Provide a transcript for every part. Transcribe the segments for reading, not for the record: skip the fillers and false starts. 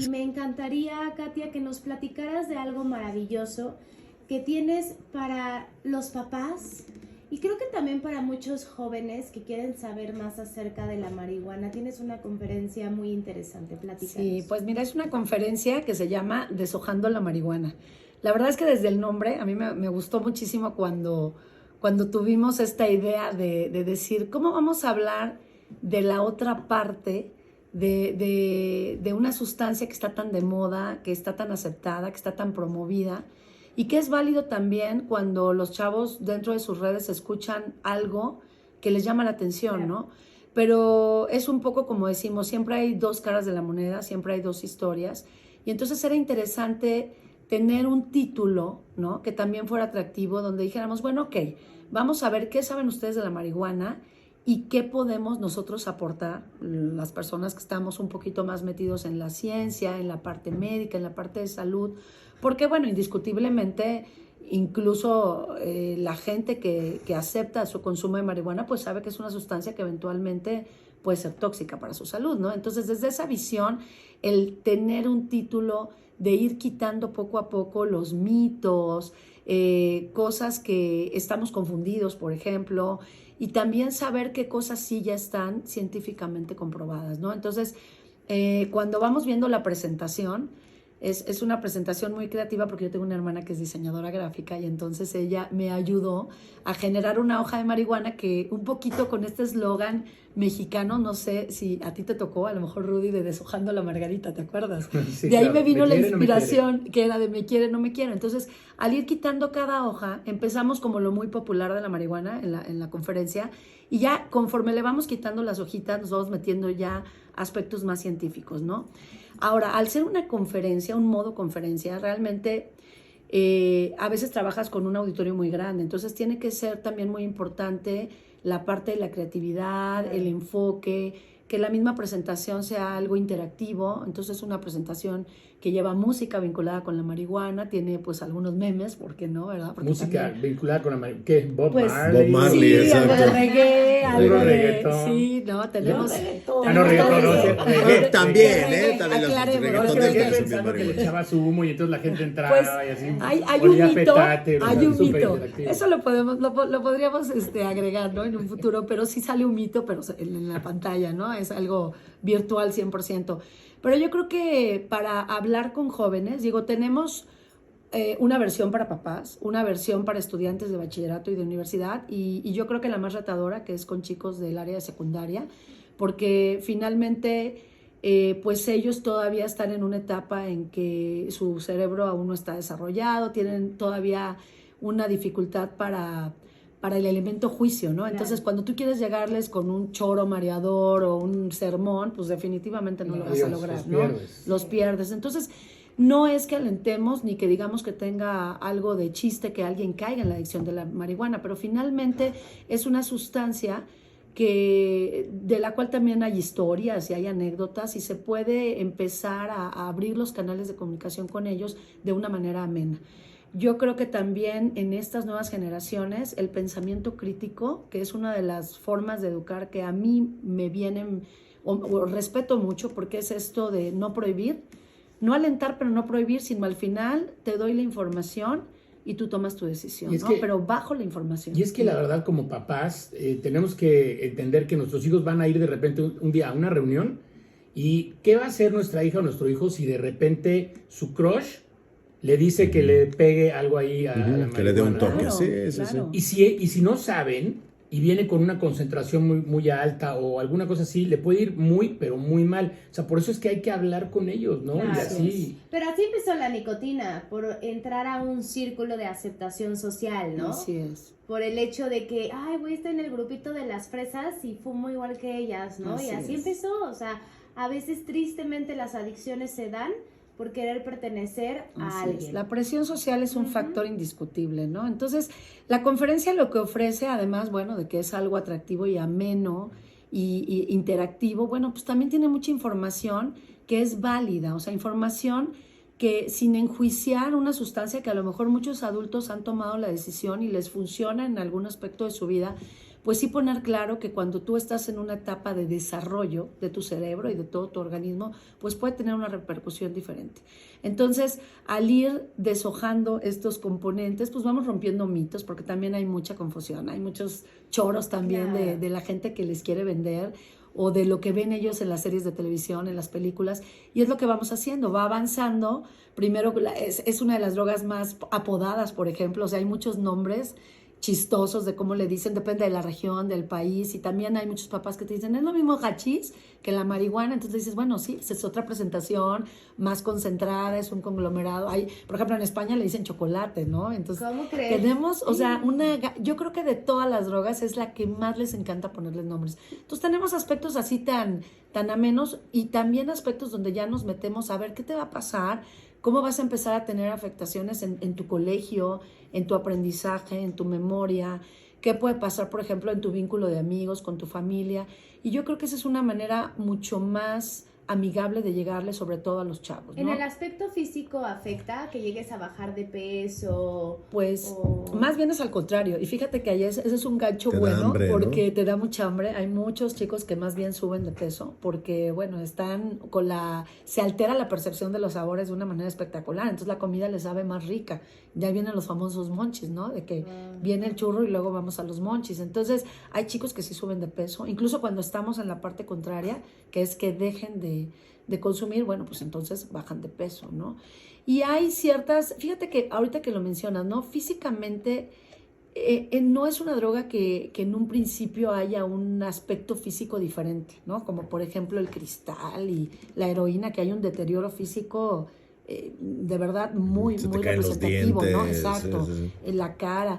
Y me encantaría, Katia, que nos platicaras de algo maravilloso que tienes para los papás y creo que también para muchos jóvenes que quieren saber más acerca de la marihuana. Tienes una conferencia muy interesante, platícanos. Sí, pues mira, es una conferencia que se llama Deshojando la marihuana. La verdad es que desde el nombre a mí me gustó muchísimo cuando tuvimos esta idea de decir, ¿cómo vamos a hablar de la otra parte de una sustancia que está tan de moda, que está tan aceptada, que está tan promovida? Y que es válido también cuando los chavos dentro de sus redes escuchan algo que les llama la atención, ¿no? Pero es un poco como decimos, siempre hay dos caras de la moneda, siempre hay dos historias. Y entonces era interesante tener un título, ¿no? Que también fuera atractivo, donde dijéramos, bueno, ok, vamos a ver qué saben ustedes de la marihuana y qué podemos nosotros aportar, las personas que estamos un poquito más metidos en la ciencia, en la parte médica, en la parte de salud, porque bueno, indiscutiblemente incluso la gente que acepta su consumo de marihuana pues sabe que es una sustancia que eventualmente puede ser tóxica para su salud, ¿no? Entonces desde esa visión, el tener un título de ir quitando poco a poco los mitos, cosas que estamos confundidos, por ejemplo, y también saber qué cosas sí ya están científicamente comprobadas, ¿no? Entonces, cuando vamos viendo la presentación, es una presentación muy creativa porque yo tengo una hermana que es diseñadora gráfica y entonces ella me ayudó a generar una hoja de marihuana que un poquito con este eslogan mexicano, no sé si a ti te tocó, a lo mejor Rudy, de Deshojando la Margarita, ¿te acuerdas? Sí, de ahí claro. me vino ¿Me la quiere, inspiración, no me que era de me quiere, no me quiere. Entonces, al ir quitando cada hoja, empezamos como lo muy popular de la marihuana en la conferencia y ya conforme le vamos quitando las hojitas, nos vamos metiendo ya aspectos más científicos, ¿no? Ahora, al ser una conferencia, un modo conferencia, realmente a veces trabajas con un auditorio muy grande, entonces tiene que ser también muy importante la parte de la creatividad, el enfoque, que la misma presentación sea algo interactivo. Entonces una presentación que lleva música vinculada con la marihuana, tiene pues algunos memes, ¿por qué no, verdad? Porque música también, vinculada con la ¿qué? Bob pues, Marley. Bob Marley, sí, exacto. algo de reggae, algo Puro de... reggaetón. Sí, no, tenemos... Ah, no, reggaetón, no, Reggae también, también los aclaremos, Es reggaetoneros que me quedé consumen pensando que le marihuana. echabas humo y entonces la gente entraba Pues y así. hay un olía a mito, petate, hay un súper mito. interactivo. Eso lo podríamos agregar, ¿no? En un futuro, pero sí sale un mito, pero en la pantalla, ¿no? Es algo virtual 100%. Pero yo creo que para hablar con jóvenes, digo, tenemos una versión para papás, una versión para estudiantes de bachillerato y de universidad, y yo creo que la más retadora, que es con chicos del área de secundaria, porque finalmente pues ellos todavía están en una etapa en que su cerebro aún no está desarrollado, tienen todavía una dificultad para el elemento juicio, ¿no? Entonces, cuando tú quieres llegarles con un choro mareador o un sermón, pues definitivamente no lo vas a lograr, ¿no? Los pierdes. Entonces, no es que alentemos ni que digamos que tenga algo de chiste que alguien caiga en la adicción de la marihuana, pero finalmente es una sustancia de la cual también hay historias y hay anécdotas y se puede empezar a abrir los canales de comunicación con ellos de una manera amena. Yo creo que también en estas nuevas generaciones el pensamiento crítico, que es una de las formas de educar que a mí me vienen o respeto mucho, porque es esto de no prohibir, no alentar pero no prohibir, sino al final te doy la información y tú tomas tu decisión, ¿no? Pero bajo la información. Y es que la verdad, como papás, tenemos que entender que nuestros hijos van a ir de repente un día a una reunión y ¿qué va a hacer nuestra hija o nuestro hijo si de repente su crush le dice que le pegue algo ahí a la marihuana? Que le dé un toque, Claro, sí. claro. Y si no saben y viene con una concentración muy, muy alta o alguna cosa así, le puede ir muy, pero muy mal. O sea, por eso es que hay que hablar con ellos, ¿no? Claro. Y así. Pero así empezó la nicotina, por entrar a un círculo de aceptación social, ¿no? Así es. Por el hecho de que, ay, voy a estar en el grupito de las fresas y fumo igual que ellas, ¿no? Y así empezó, o sea, a veces tristemente las adicciones se dan por querer pertenecer a alguien. La presión social es un factor indiscutible, ¿no? Entonces, la conferencia lo que ofrece, además, bueno, de que es algo atractivo y ameno y interactivo, bueno, pues también tiene mucha información que es válida, o sea, información que sin enjuiciar una sustancia que a lo mejor muchos adultos han tomado la decisión y les funciona en algún aspecto de su vida, pues sí poner claro que cuando tú estás en una etapa de desarrollo de tu cerebro y de todo tu organismo, pues puede tener una repercusión diferente. Entonces, al ir deshojando estos componentes, pues vamos rompiendo mitos, porque también hay mucha confusión, hay muchos choros también de la gente que les quiere vender, o de lo que ven ellos en las series de televisión, en las películas, y es lo que vamos haciendo, va avanzando. Primero es una de las drogas más apodadas, por ejemplo, o sea, hay muchos nombres chistosos de cómo le dicen, depende de la región, del país, y también hay muchos papás que te dicen, es lo mismo hachís que la marihuana, entonces dices, bueno, sí, es otra presentación, más concentrada, es un conglomerado. Hay, por ejemplo, en España le dicen chocolate, ¿no? Entonces, ¿cómo crees? tenemos, o sea, yo creo que de todas las drogas es la que más les encanta ponerles nombres. Entonces tenemos aspectos así tan amenos, y también aspectos donde ya nos metemos a ver qué te va a pasar, cómo vas a empezar a tener afectaciones en tu colegio, en tu aprendizaje, en tu memoria, qué puede pasar, por ejemplo, en tu vínculo de amigos, con tu familia. Y yo creo que esa es una manera mucho más amigable de llegarle, sobre todo a los chavos, ¿no? ¿En el aspecto físico afecta que llegues a bajar de peso? Pues más bien es al contrario. Y fíjate que ese es un gancho Te da bueno, hambre, porque ¿no? te da mucha hambre. Hay muchos chicos que más bien suben de peso porque, bueno, están se altera la percepción de los sabores de una manera espectacular. Entonces la comida les sabe más rica. Ya vienen los famosos monchis, ¿no? De que viene el churro y luego vamos a los monchis. Entonces hay chicos que sí suben de peso, incluso cuando estamos en la parte contraria, que es que dejen de consumir, bueno, pues entonces bajan de peso, ¿no? Y hay ciertas, fíjate que ahorita que lo mencionas, ¿no? Físicamente no es una droga que en un principio haya un aspecto físico diferente, ¿no? Como por ejemplo el cristal y la heroína, que hay un deterioro físico de verdad muy Se te caen los representativo, ¿no? dientes, Exacto, sí, sí. en la cara.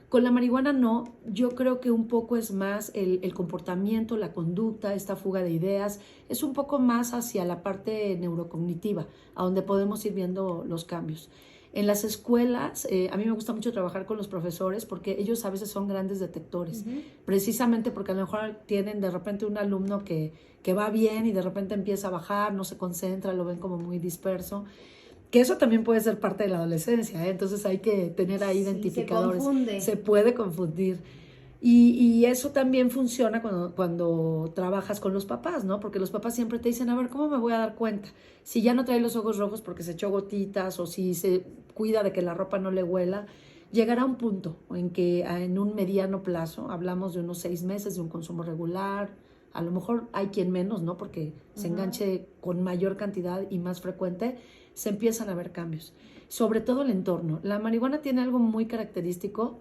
Con la marihuana no, yo creo que un poco es más el comportamiento, la conducta, esta fuga de ideas, es un poco más hacia la parte neurocognitiva, a donde podemos ir viendo los cambios. En las escuelas, a mí me gusta mucho trabajar con los profesores porque ellos a veces son grandes detectores, precisamente porque a lo mejor tienen de repente un alumno que va bien y de repente empieza a bajar, no se concentra, lo ven como muy disperso. Que eso también puede ser parte de la adolescencia, ¿eh? Entonces hay que tener ahí identificadores. Se confunde. Se puede confundir. Y eso también funciona cuando trabajas con los papás, ¿no? Porque los papás siempre te dicen, a ver, ¿cómo me voy a dar cuenta? Si ya no trae los ojos rojos porque se echó gotitas, o si se cuida de que la ropa no le huela, llegará un punto en que en un mediano plazo, hablamos de unos 6 meses de un consumo regular, a lo mejor hay quien menos, ¿no? Porque se enganche con mayor cantidad y más frecuente, se empiezan a ver cambios. Sobre todo el entorno. La marihuana tiene algo muy característico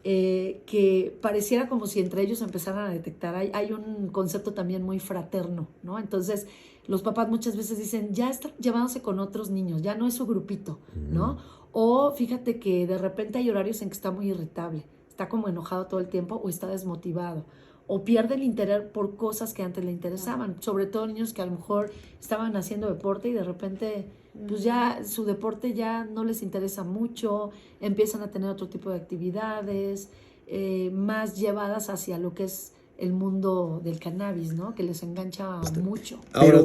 que pareciera como si entre ellos empezaran a detectar. Hay un concepto también muy fraterno, ¿no? Entonces, los papás muchas veces dicen, ya está llevándose con otros niños, ya no es su grupito, ¿no? O fíjate que de repente hay horarios en que está muy irritable, está como enojado todo el tiempo o está desmotivado, o pierde el interés por cosas que antes le interesaban, sobre todo niños que a lo mejor estaban haciendo deporte y de repente pues ya su deporte ya no les interesa mucho, empiezan a tener otro tipo de actividades más llevadas hacia lo que es el mundo del cannabis, ¿no? Que les engancha mucho. Ahora,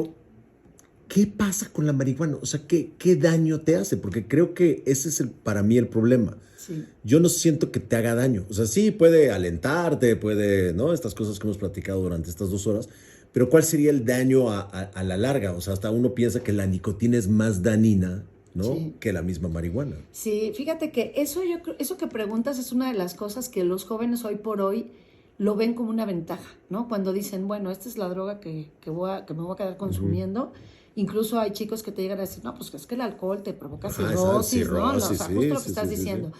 ¿qué pasa con la marihuana? O sea, ¿qué daño te hace? Porque creo que ese es para mí el problema. Sí. Yo no siento que te haga daño. O sea, sí puede alentarte, puede, ¿no? Estas cosas que hemos platicado durante estas 2 horas. Pero ¿cuál sería el daño a la larga? O sea, hasta uno piensa que la nicotina es más dañina, ¿no? Sí. Que la misma marihuana. Sí, fíjate que eso que preguntas es una de las cosas que los jóvenes hoy por hoy lo ven como una ventaja, ¿no? Cuando dicen, bueno, esta es la droga que me voy a quedar consumiendo. Incluso hay chicos que te llegan a decir, no, pues es que el alcohol te provoca cirrosis, ¿no? O sea, justo lo que estás diciendo.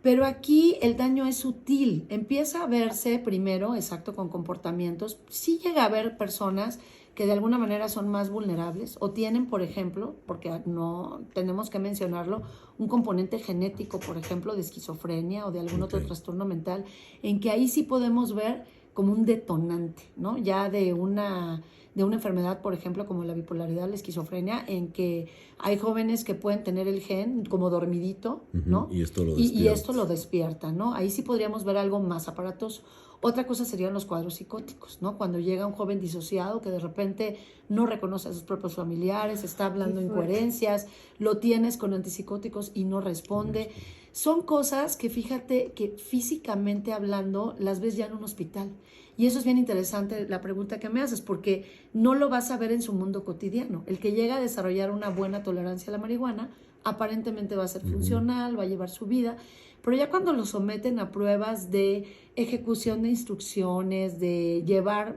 Pero aquí el daño es sutil. Empieza a verse primero, exacto, con comportamientos. Sí llega a haber personas que de alguna manera son más vulnerables o tienen, por ejemplo, porque no tenemos que mencionarlo, un componente genético, por ejemplo, de esquizofrenia o de algún otro trastorno mental, en que ahí sí podemos ver como un detonante, ¿no? Ya de una enfermedad, por ejemplo, como la bipolaridad, la esquizofrenia, en que hay jóvenes que pueden tener el gen como dormidito, ¿no? Y esto lo despierta. Y esto lo despierta, ¿no? Ahí sí podríamos ver algo más aparatoso. Otra cosa serían los cuadros psicóticos, ¿no? Cuando llega un joven disociado que de repente no reconoce a sus propios familiares, está hablando incoherencias, lo tienes con antipsicóticos y no responde. son cosas que fíjate que físicamente hablando las ves ya en un hospital. Y eso es bien interesante la pregunta que me haces, porque no lo vas a ver en su mundo cotidiano. El que llega a desarrollar una buena tolerancia a la marihuana, aparentemente va a ser funcional, va a llevar su vida, pero ya cuando lo someten a pruebas de ejecución de instrucciones, de llevar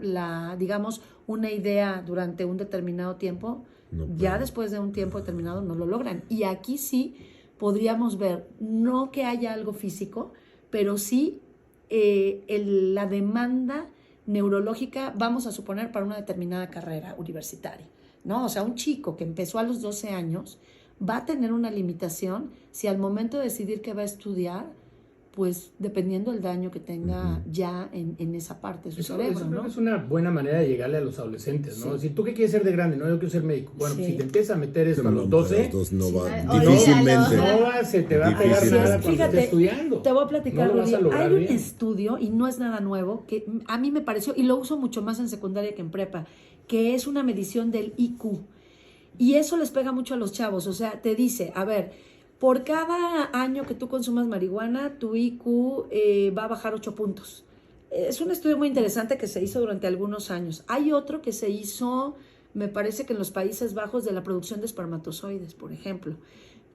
digamos, una idea durante un determinado tiempo, ya después de un tiempo determinado no lo logran. Y aquí sí podríamos ver, no que haya algo físico, pero sí la demanda neurológica, vamos a suponer, para una determinada carrera universitaria, ¿no? O sea, un chico que empezó a los 12 años va a tener una limitación si al momento de decidir que va a estudiar, pues dependiendo del daño que tenga ya en esa parte de su cerebro, eso ¿no? creo que es una buena manera de llegarle a los adolescentes, ¿no? Si tú qué quieres ser de grande, no, yo quiero ser médico. Bueno, pues si te empiezas a meter eso a los 12, no va, olvídalo. difícilmente. se te va a pegar Difícil. nada cuando Fíjate, estés estudiando. Te voy a platicar, No lo vas a Rudy. lograr Hay un bien. estudio, y no es nada nuevo, que a mí me pareció, y lo uso mucho más en secundaria que en prepa, que es una medición del IQ. Y eso les pega mucho a los chavos. O sea, te dice, a ver, por cada año que tú consumas marihuana, tu IQ va a bajar 8 puntos. Es un estudio muy interesante que se hizo durante algunos años. Hay otro que se hizo, me parece que en los Países Bajos, de la producción de espermatozoides, por ejemplo.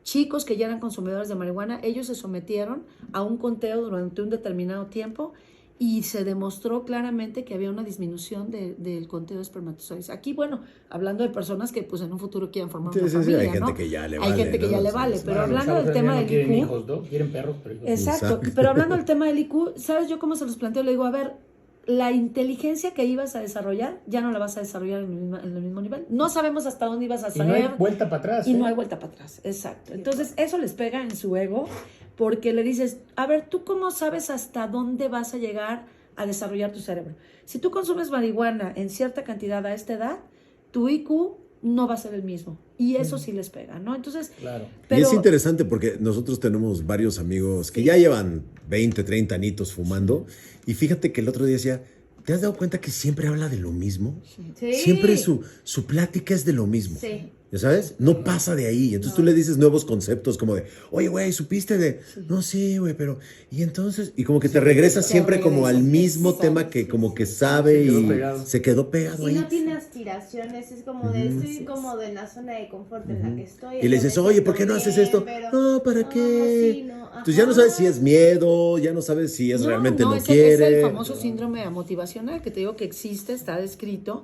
Chicos que ya eran consumidores de marihuana, ellos se sometieron a un conteo durante un determinado tiempo y se demostró claramente que había una disminución del conteo de espermatozoides. Aquí, bueno, hablando de personas que pues en un futuro quieran formar una familia, hay gente ¿no? que ya le Hay vale. gente que ya le vale, pero Bueno, los hablando chavos del hoy en tema día del no quieren IQ... hijos, ¿no? Quieren perros, pero hijos. Exacto, pero hablando del tema del IQ, ¿sabes yo cómo se los planteo? Le digo, a ver, la inteligencia que ibas a desarrollar, ya no la vas a desarrollar en el mismo nivel. No sabemos hasta dónde ibas a Y no hay saber. vuelta para atrás. Y no hay vuelta para atrás, exacto. Entonces, eso les pega en su ego, porque le dices, a ver, ¿tú cómo sabes hasta dónde vas a llegar a desarrollar tu cerebro? Si tú consumes marihuana en cierta cantidad a esta edad, tu IQ no va a ser el mismo. Y eso sí les pega, ¿no? Entonces, Claro. pero Y es interesante porque nosotros tenemos varios amigos que ya llevan 20, 30 añitos fumando. Y fíjate que el otro día decía, ¿te has dado cuenta que siempre habla de lo mismo? Sí. Siempre su plática es de lo mismo. Sí. ¿Ya sabes? No pasa de ahí. Entonces tú le dices nuevos conceptos como de, oye, güey, ¿supiste de...? No, sí, güey, pero... Y entonces... Y como que te regresas siempre como al mismo tema que como que sabe Se quedó y pegado. se quedó pegado Y ahí. no tiene aspiraciones, es como de estoy cómodo en la zona de confort en la que estoy. Y le dices, oye, ¿por qué no haces esto? No, ¿para qué? Sí, no, Entonces ya no sabes si es miedo, ya no sabes si es realmente no es quiere. el famoso síndrome motivacional que te digo que existe, está descrito.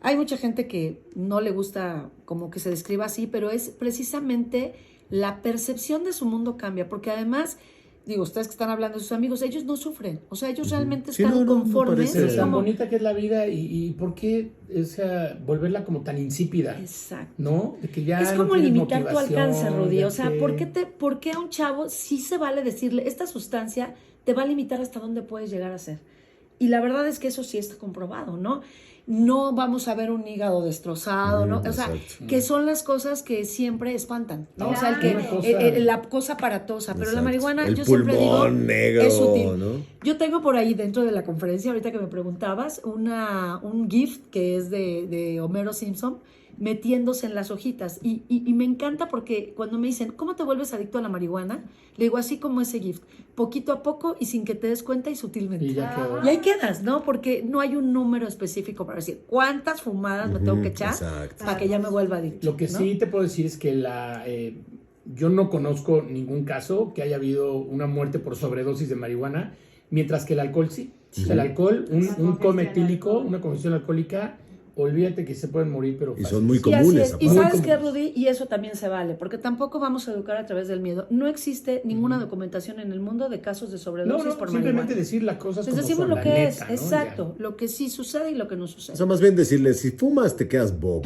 Hay mucha gente que no le gusta como que se describa así, pero es precisamente la percepción de su mundo cambia, porque además, digo, ustedes que están hablando de sus amigos, ellos no sufren, o sea, ellos realmente Sí, están no conformes. parece- Pero es tan como- bonita que es la vida y ¿por qué volverla como tan insípida? Exacto. ¿No? De que ya Es no como tienes limitar tu motivación, alcance, Rudy. ya O sea, que- ¿por qué a un chavo sí se vale decirle, esta sustancia te va a limitar hasta dónde puedes llegar a ser? Y la verdad es que eso sí está comprobado, ¿no? No vamos a ver un hígado destrozado, ¿no? O sea, Exacto. que son las cosas que siempre espantan, ¿no? O sea, Claro. la cosa aparatosa, pero la Exacto. marihuana, El yo siempre digo, pulmón negro, es útil. ¿no? Yo tengo por ahí dentro de la conferencia, ahorita que me preguntabas, un GIF que es de Homero Simpson metiéndose en las hojitas. Y me encanta porque cuando me dicen, ¿cómo te vuelves adicto a la marihuana? Le digo, así como ese GIF, poquito a poco y sin que te des cuenta y sutilmente. Y ya quedó. Y ahí quedas, ¿no? Porque no hay un número específico para decir cuántas fumadas me tengo que echar Exacto. para que ya me vuelva adicto. Lo que ¿no? sí te puedo decir es que yo no conozco ningún caso que haya habido una muerte por sobredosis de marihuana, mientras que el alcohol sí. O sea, el alcohol, un cometílico, una congestión alcohólica, olvídate que se pueden morir, pero Y fácil. son muy Sí, así comunes. es. Y aparte. sabes Muy qué, comunes. Rudy, y eso también se vale, porque tampoco vamos a educar a través del miedo. No existe ninguna documentación en el mundo de casos de sobredosis No, por simplemente marihuana. decir las cosas Entonces como decimos son, lo la que neta, es, ¿no? exacto, lo que sí sucede y lo que no O sucede. sea, más bien decirle, si fumas te quedas bobo.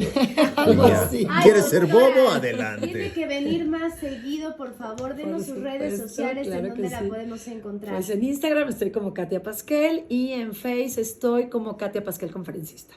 Algo Y ya. así. Ay, ¿Quieres ser doctora, bobo? Tiene Adelante. que venir más seguido, por favor, denos sus redes supuesto, sociales claro en donde que la sí. podemos encontrar. Pues en Instagram estoy como Katia Pasquel y en Face estoy como Katia Pasquel Conferencista.